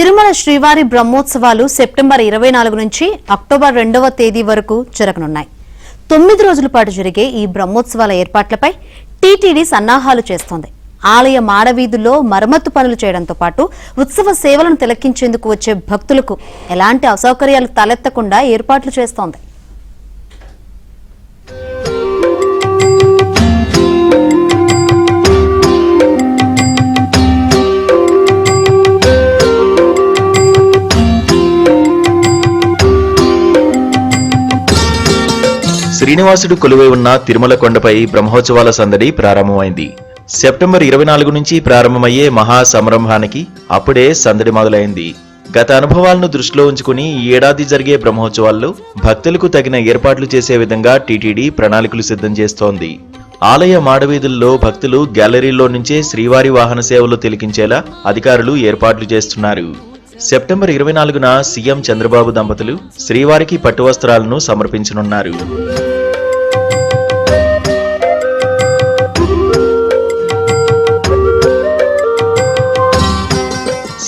తిరుమల శ్రీవారి బ్రహ్మోత్సవాలు సెప్టెంబర్ 24 నుంచి అక్టోబర్ 2వ తేదీ వరకు జరగనున్నాయి. 9 రోజుల పాటు జరిగే ఈ బ్రహ్మోత్సవాల ఏర్పాట్లపై టీటీడీ సన్నాహాలు చేస్తోంది. ఆలయ మాడవీధుల్లో మరమ్మత్తు పనులు చేయడంతో పాటు ఉత్సవ సేవలను తిలకించేందుకు వచ్చే భక్తులకు ఎలాంటి అసౌకర్యాలు తలెత్తకుండా ఏర్పాట్లు చేస్తోంది. శ్రీనివాసుడు కొలువై ఉన్న తిరుమల కొండపై బ్రహ్మోత్సవాల సందడి ప్రారంభమైంది. సెప్టెంబర్ 24 నుంచి ప్రారంభమయ్యే మహా సంరంభానికి అప్పుడే సందడి మొదలైంది. గత అనుభవాలను దృష్టిలో ఉంచుకుని ఈ ఏడాది జరిగే బ్రహ్మోత్సవాల్లో భక్తులకు తగిన ఏర్పాట్లు చేసే విధంగా టీటీడీ ప్రణాళికలు సిద్ధం చేస్తోంది. ఆలయ మాడవీధుల్లో భక్తులు గ్యాలరీలో నుంచే శ్రీవారి వాహన సేవలు తిలకించేలా అధికారులు ఏర్పాట్లు చేస్తున్నారు. సెప్టెంబర్ 24న సీఎం చంద్రబాబు దంపతులు శ్రీవారికి పట్టు వస్త్రాలను సమర్పించనున్నారు.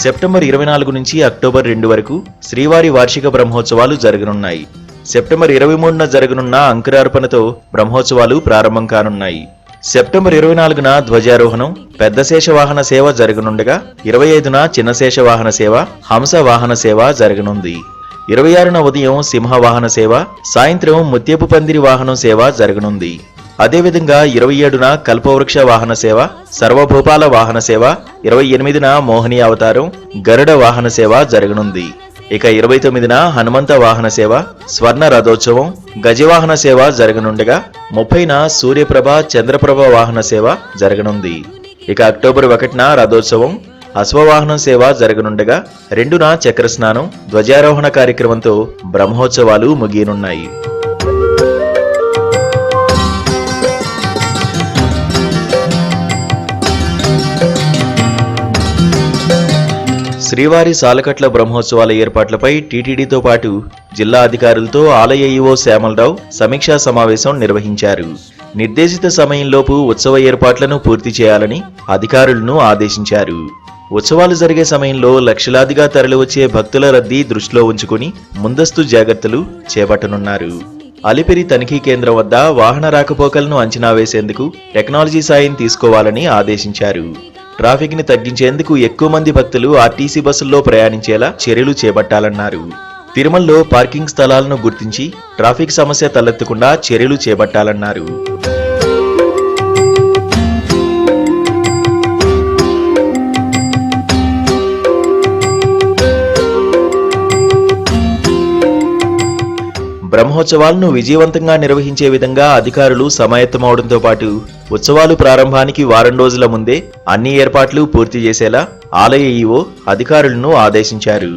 సెప్టెంబర్ 24 నుంచి అక్టోబర్ 2 వరకు శ్రీవారి వార్షిక బ్రహ్మోత్సవాలు జరగనున్నాయి. సెప్టెంబర్ 23న జరగనున్న అంకురార్పణతో బ్రహ్మోత్సవాలు ప్రారంభం కానున్నాయి. సెప్టెంబర్ 24న ధ్వజారోహణం, పెద్ద శేషవాహన సేవ జరగనుండగా 25న చిన్న శేషవాహన సేవ, హంస వాహన సేవ జరగనుంది. 26న ఉదయం సింహవాహన సేవ, సాయంత్రం ముత్యపు పందిరి వాహనం సేవ జరగనుంది. అదేవిధంగా 27న కల్పవృక్ష వాహన సేవ, సర్వభూపాల వాహన సేవ, 28న మోహిని అవతారం, గరుడ వాహన సేవ జరగనుంది. ఇక 29న హనుమంత వాహన సేవ, స్వర్ణ రథోత్సవం, గజవాహన సేవ జరగనుండగా 30న సూర్యప్రభ, చంద్రప్రభ వాహన సేవ జరగనుంది. ఇక అక్టోబర్ 1న రథోత్సవం, అశ్వవాహనం సేవ జరగనుండగా 2న చక్రస్నానం, ధ్వజారోహణ కార్యక్రమంతో బ్రహ్మోత్సవాలు ముగియనున్నాయి. శ్రీవారి సాలకట్ల బ్రహ్మోత్సవాల ఏర్పాట్లపై టీటీడీతో పాటు జిల్లా అధికారులతో ఆలయ ఈవో శ్యామలరావు సమీక్షా సమావేశం నిర్వహించారు. నిర్దేశిత సమయంలోపు ఉత్సవ ఏర్పాట్లను పూర్తి చేయాలని అధికారులను ఆదేశించారు. ఉత్సవాలు జరిగే సమయంలో లక్షలాదిగా తరలివచ్చే భక్తుల రద్దీ దృష్టిలో ఉంచుకుని ముందస్తు జాగ్రత్తలు చేపట్టనున్నారు. అలిపిరి తనిఖీ కేంద్రం వద్ద వాహన రాకపోకలను అంచనా వేసేందుకు టెక్నాలజీ సాయం తీసుకోవాలని ఆదేశించారు. ట్రాఫిక్ ని తగ్గించేందుకు ఎక్కువ మంది భక్తులు ఆర్టీసీ బస్సుల్లో ప్రయాణించేలా చర్యలు చేపట్టాలన్నారు. తిరుమలలో పార్కింగ్ స్థలాలను గుర్తించి ట్రాఫిక్ సమస్య తలెత్తకుండా చర్యలు చేపట్టాలన్నారు. బ్రహ్మోత్సవాలను విజయవంతంగా నిర్వహించే విధంగా అధికారులు సమాయత్తమవడంతో పాటు ఉత్సవాలు ప్రారంభానికి వారం రోజుల ముందే అన్ని ఏర్పాట్లు పూర్తి చేసేలా ఆలయ ఈవో అధికారులను ఆదేశించారు.